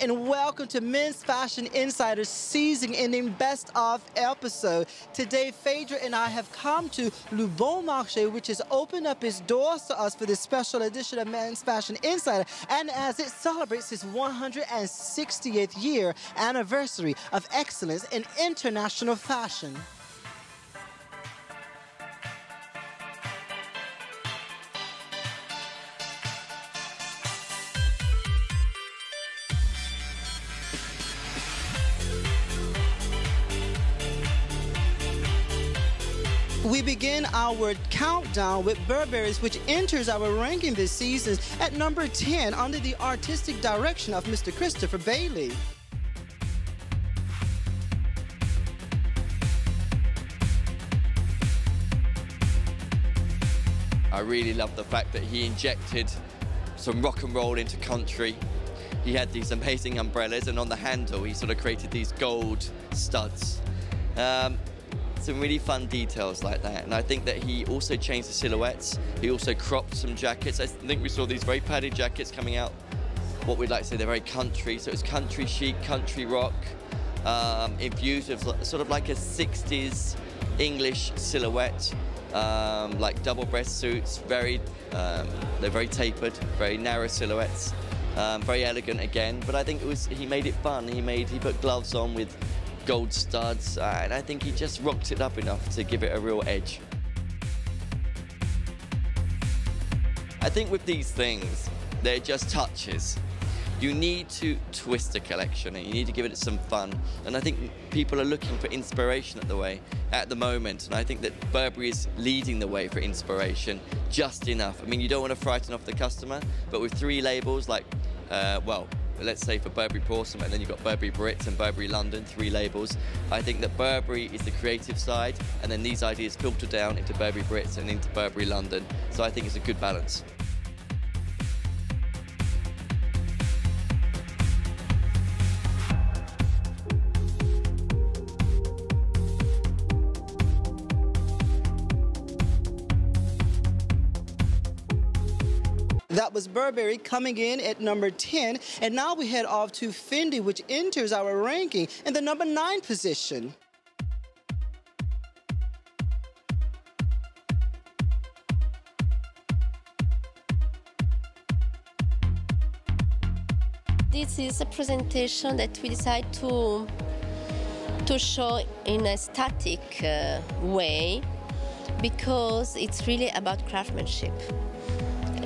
and welcome to Men's Fashion Insider's season-ending best-of episode. Today, Phaedra and I have come to Le Bon Marché, which has opened up its doors to us for this special edition of Men's Fashion Insider, and as it celebrates its 160th year anniversary of excellence in international fashion. We begin our countdown with Burberry's, which enters our ranking this season at number 10 under the artistic direction of Mr. Christopher Bailey. I really love the fact that he injected some rock and roll into country. He had these amazing umbrellas, and on the handle he sort of created these gold studs. Some really fun details like that, and I think that he also changed the silhouettes. He also cropped some jackets. I think we saw these very padded jackets coming out, what we'd like to say they're very country, so it's country chic, country rock, infused with sort of like a 60s English silhouette, like double breast suits, they're very tapered, very narrow silhouettes, very elegant again, but I think he made it fun. He put gloves on with gold studs, and I think he just rocked it up enough to give it a real edge. I think with these things, they're just touches. You need to twist a collection and you need to give it some fun, and I think people are looking for inspiration at the moment, and I think that Burberry is leading the way for inspiration just enough. I mean, you don't want to frighten off the customer, but with 3 labels like, well, let's say for Burberry Porcelain, and then you've got Burberry Brits and Burberry London, 3 labels. I think that Burberry is the creative side, and then these ideas filter down into Burberry Brits and into Burberry London. So I think it's a good balance. That was Burberry coming in at number 10, and now we head off to Fendi, which enters our ranking in the number 9 position. This is a presentation that we decide to show in a static way, because it's really about craftsmanship.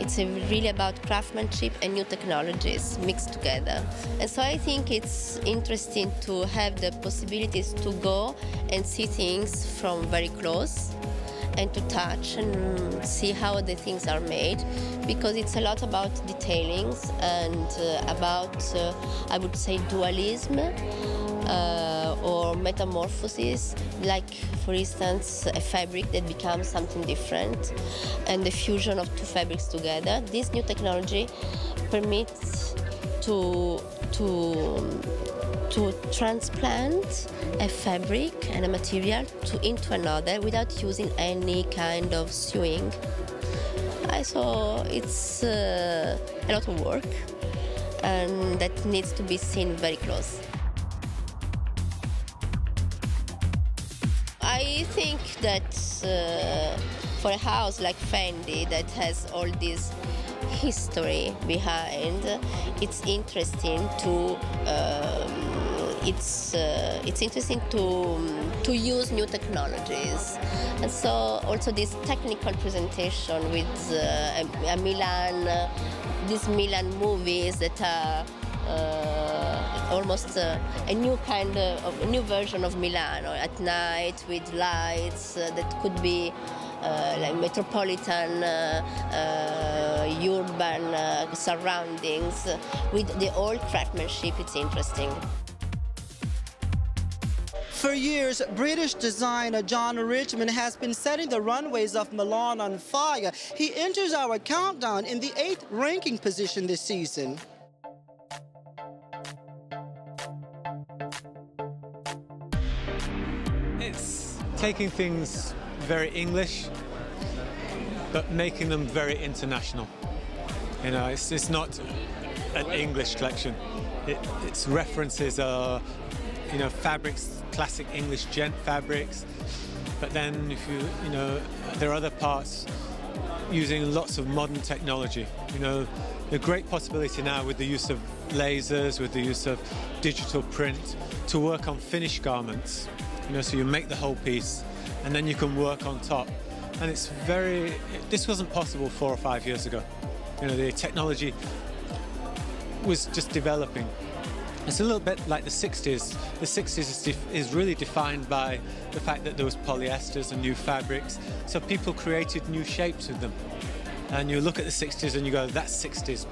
It's really about craftsmanship and new technologies mixed together. And so I think it's interesting to have the possibilities to go and see things from very close and to touch and see how the things are made, because it's a lot about detailings and about, I would say, dualism or metamorphosis, like, for instance, a fabric that becomes something different, and the fusion of 2 fabrics together. This new technology permits to transplant a fabric and a material into another without using any kind of sewing. So it's a lot of work, and that needs to be seen very close. I think that for a house like Fendi that has all this history behind, it's interesting to use new technologies, and so also this technical presentation with these Milan movies that are almost a new kind of a new version of Milano at night, with lights that could be like metropolitan, urban surroundings with the old craftsmanship. It's interesting. For years, British designer John Richmond has been setting the runways of Milan on fire. He enters our countdown in the 8th ranking position this season. It's taking things very English, but making them very international. You know, it's not an English collection. its references are, you know, fabrics, classic English gent fabrics. But then if you know, there are other parts using lots of modern technology. You know, the great possibility now with the use of lasers, with the use of digital print, to work on finished garments. You know, so you make the whole piece and then you can work on top. And it's this wasn't possible 4 or 5 years ago. You know, the technology was just developing. It's a little bit like the 60s. The 60s is really defined by the fact that there was polyesters and new fabrics, so people created new shapes with them. And you look at the 60s and you go, that's 60s.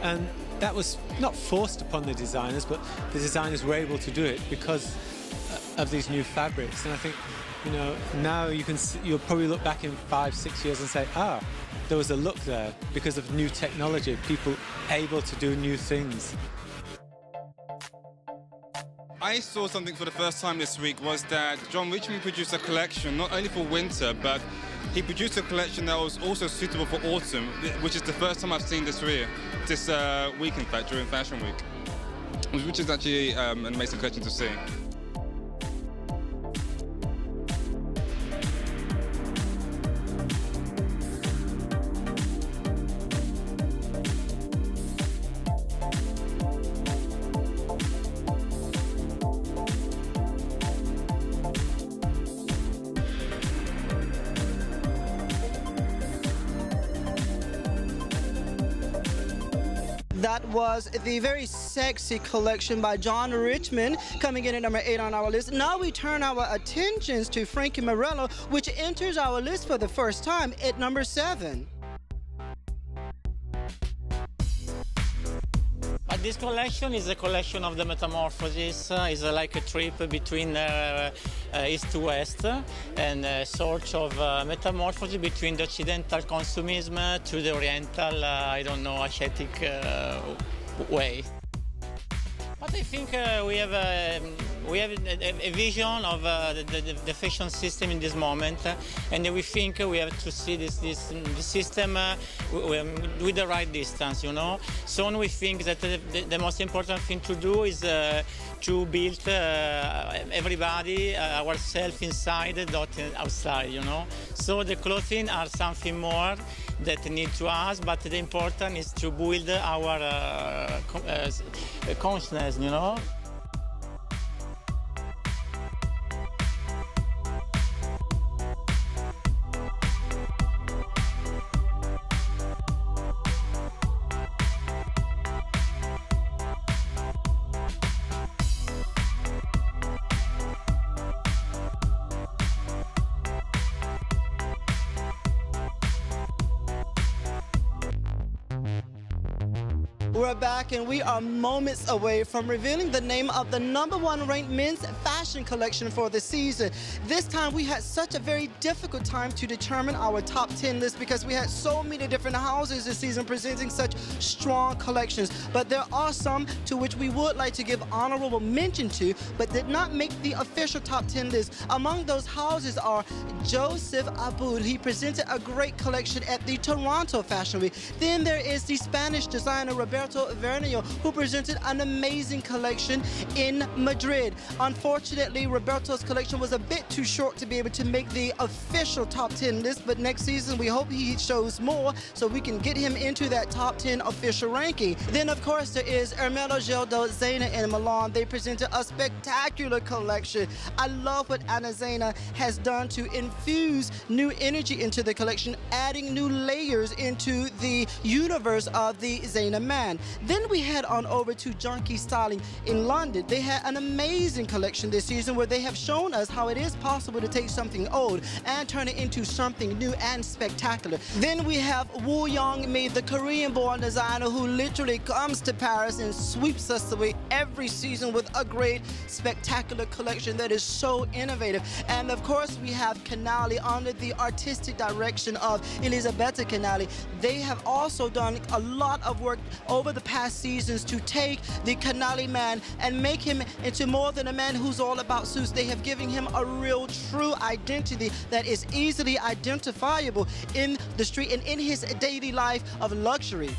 And that was not forced upon the designers, but the designers were able to do it because of these new fabrics. And I think, you know, now you'll probably look back in 5, 6 years and say, ah, there was a look there because of new technology, people able to do new things. I saw something for the first time this week, was that John Richmond produced a collection, not only for winter, but he produced a collection that was also suitable for autumn, which is the first time I've seen this week, in fact, during Fashion Week, which is actually an amazing collection to see. That was the very sexy collection by John Richmond, coming in at number 8 on our list. Now we turn our attentions to Frankie Morello, which enters our list for the first time at number 7. This collection is a collection of the metamorphosis. It's like a trip between east to west, and a sort of metamorphosis between the Occidental consumism to the Oriental, I don't know, ascetic way. But I think we have a vision of the fashion system in this moment, and we think we have to see this system with the right distance, you know. So we think that the most important thing to do is to build everybody, ourselves inside, not outside, you know. So the clothing are something more that need to us, but the important is to build our consciousness, you know. We're back and we are moments away from revealing the name of the #1 ranked men's fashion collection for the season. This time we had such a very difficult time to determine our top 10 list because we had so many different houses this season presenting such strong collections. But there are some to which we would like to give honorable mention to, but did not make the official top 10 list. Among those houses are Joseph Abud. He presented a great collection at the Toronto Fashion Week. Then there is the Spanish designer Roberto Vernio, who presented an amazing collection in Madrid. Unfortunately, Roberto's collection was a bit too short to be able to make the official top 10 list, but next season we hope he shows more so we can get him into that top 10 official ranking. Then, of course, there is Ermelo Gildo Zena in Milan. They presented a spectacular collection. I love what Anna Zena has done to infuse new energy into the collection, adding new layers into the universe of the Zena man. Then we head on over to Junkie Styling in London. They had an amazing collection this season where they have shown us how it is possible to take something old and turn it into something new and spectacular. Then we have Woo Young Mi, the Korean-born designer who literally comes to Paris and sweeps us away every season with a great, spectacular collection that is so innovative. And of course, we have Canali under the artistic direction of Elisabetta Canali. They have also done a lot of work over the past seasons to take the Canali man and make him into more than a man who's all about suits. They have given him a real, true identity that is easily identifiable in the street and in his daily life of luxury.